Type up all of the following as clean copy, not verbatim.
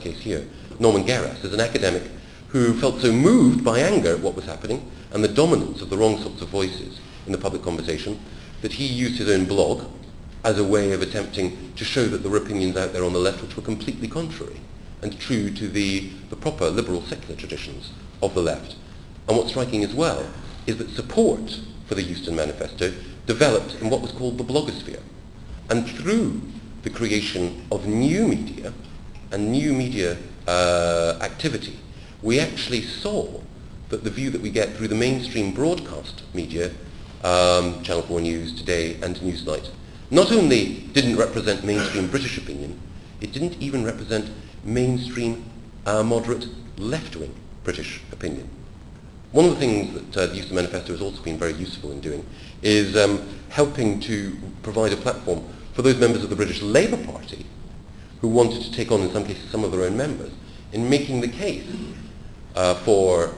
case here, Norman Garras, is an academic who felt so moved by anger at what was happening and the dominance of the wrong sorts of voices in the public conversation that he used his own blog as a way of attempting to show that there were opinions out there on the left which were completely contrary and true to the proper liberal secular traditions of the left. And what's striking as well is that support for the Euston Manifesto developed in what was called the blogosphere. And through the creation of new media and new media activity, we actually saw that the view that we get through the mainstream broadcast media, Channel 4 News, Today and Newsnight, not only didn't represent mainstream British opinion, it didn't even represent mainstream moderate left-wing British opinion. One of the things that the Euston Manifesto has also been very useful in doing is helping to provide a platform for those members of the British Labour Party who wanted to take on, in some cases, some of their own members, in making the case for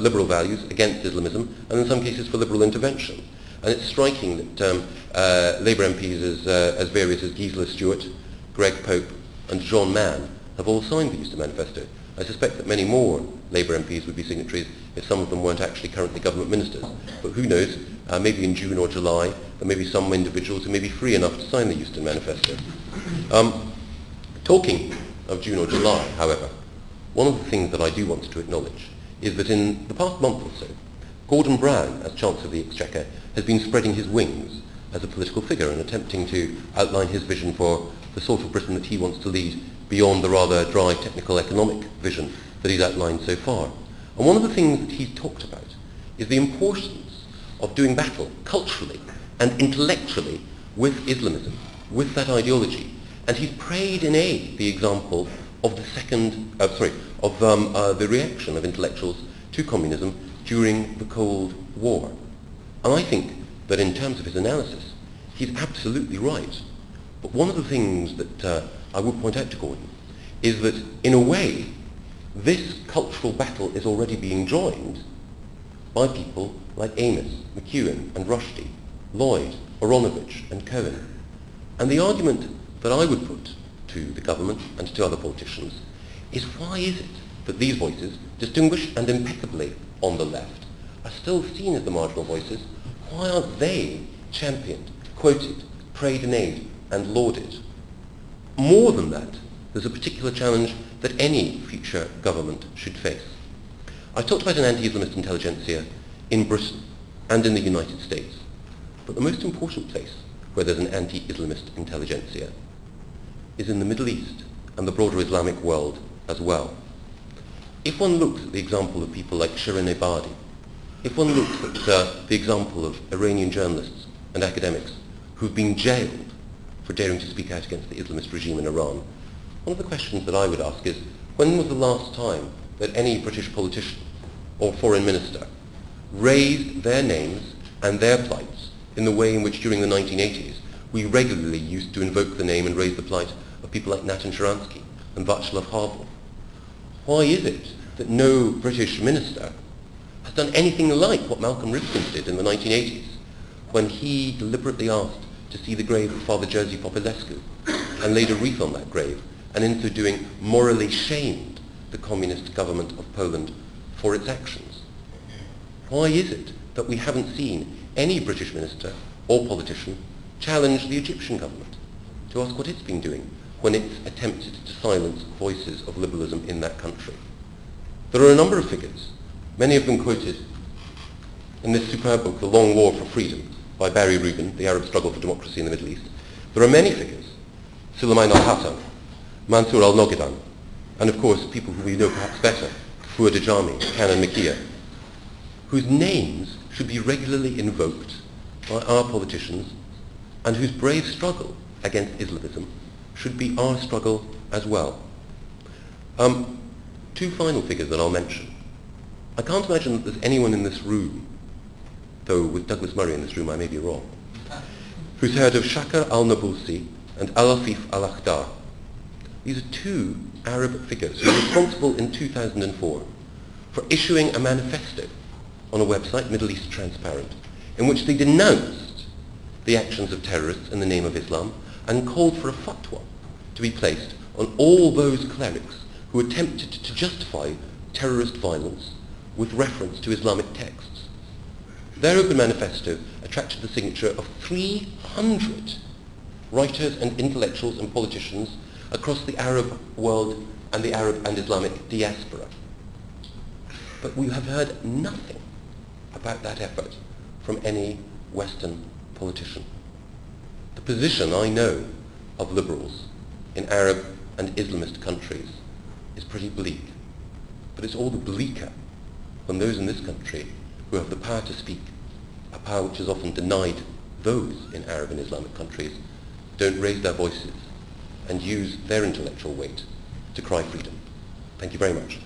liberal values against Islamism, and in some cases for liberal intervention. And it's striking that Labour MPs as various as Gisela Stewart, Greg Pope and John Mann have all signed the Euston Manifesto. I suspect that many more Labour MPs would be signatories if some of them weren't actually currently government ministers. But who knows, maybe in June or July, there may be some individuals who may be free enough to sign the Euston Manifesto. Talking of June or July, however, one of the things that I do want to acknowledge is that in the past month or so, Gordon Brown, as Chancellor of the Exchequer, has been spreading his wings as a political figure and attempting to outline his vision for the sort of Britain that he wants to lead beyond the rather dry technical economic vision that he's outlined so far. And one of the things that he's talked about is the importance of doing battle culturally and intellectually with Islamism, with that ideology. And he's prayed in aid the example of the reaction of intellectuals to communism during the Cold War. And I think that in terms of his analysis, he's absolutely right. But one of the things that I would point out to Gordon is that, in a way, this cultural battle is already being joined by people like Amos, McEwen and Rushdie, Lloyd, Aronovich and Cohen. And the argument that I would put to the government and to other politicians is, why is it that these voices, distinguished and impeccably on the left, are still seen as the marginal voices? Why aren't they championed, quoted, prayed in aid and lauded? More than that, there's a particular challenge that any future government should face. I've talked about an anti-Islamist intelligentsia in Britain and in the United States, but the most important place where there's an anti-Islamist intelligentsia is in the Middle East and the broader Islamic world as well. If one looks at the example of people like Shirin Ebadi, if one looks at the example of Iranian journalists and academics who've been jailed for daring to speak out against the Islamist regime in Iran, one of the questions that I would ask is, when was the last time that any British politician or foreign minister raised their names and their plights in the way in which during the 1980s we regularly used to invoke the name and raise the plight of people like Natan Sharansky and Václav Havel? Why is it that no British minister has done anything like what Malcolm Rivkins did in the 1980s, when he deliberately asked to see the grave of Father Jerzy Popescu and laid a wreath on that grave, and in so doing morally shamed the communist government of Poland for its actions? Why is it that we haven't seen any British minister or politician challenge the Egyptian government to ask what it's been doing when it's attempted to silence voices of liberalism in that country? There are a number of figures, many of them quoted in this superb book, The Long War for Freedom, by Barry Rubin, The Arab Struggle for Democracy in the Middle East. There are many figures, Suleiman al-Hassan, Mansour al-Noghidan, and of course people who we know perhaps better, Fuad Ajami, Canon Mikia, whose names should be regularly invoked by our politicians and whose brave struggle against Islamism should be our struggle as well. Two final figures that I'll mention. I can't imagine that there's anyone in this room, though with Douglas Murray in this room I may be wrong, who's heard of Shakar al-Nabulsi and Al-Afif al-Akhdar. These are two Arab figures who were responsible in 2004 for issuing a manifesto on a website, Middle East Transparent, in which they denounced the actions of terrorists in the name of Islam and called for a fatwa to be placed on all those clerics who attempted to justify terrorist violence with reference to Islamic texts. Their open manifesto attracted the signature of 300 writers and intellectuals and politicians across the Arab world and the Arab and Islamic diaspora. But we have heard nothing about that effort from any Western politician. The position, I know, of liberals in Arab and Islamist countries is pretty bleak. But it's all the bleaker when those in this country who have the power to speak, a power which is often denied those in Arab and Islamic countries, don't raise their voices and use their intellectual weight to cry freedom. Thank you very much.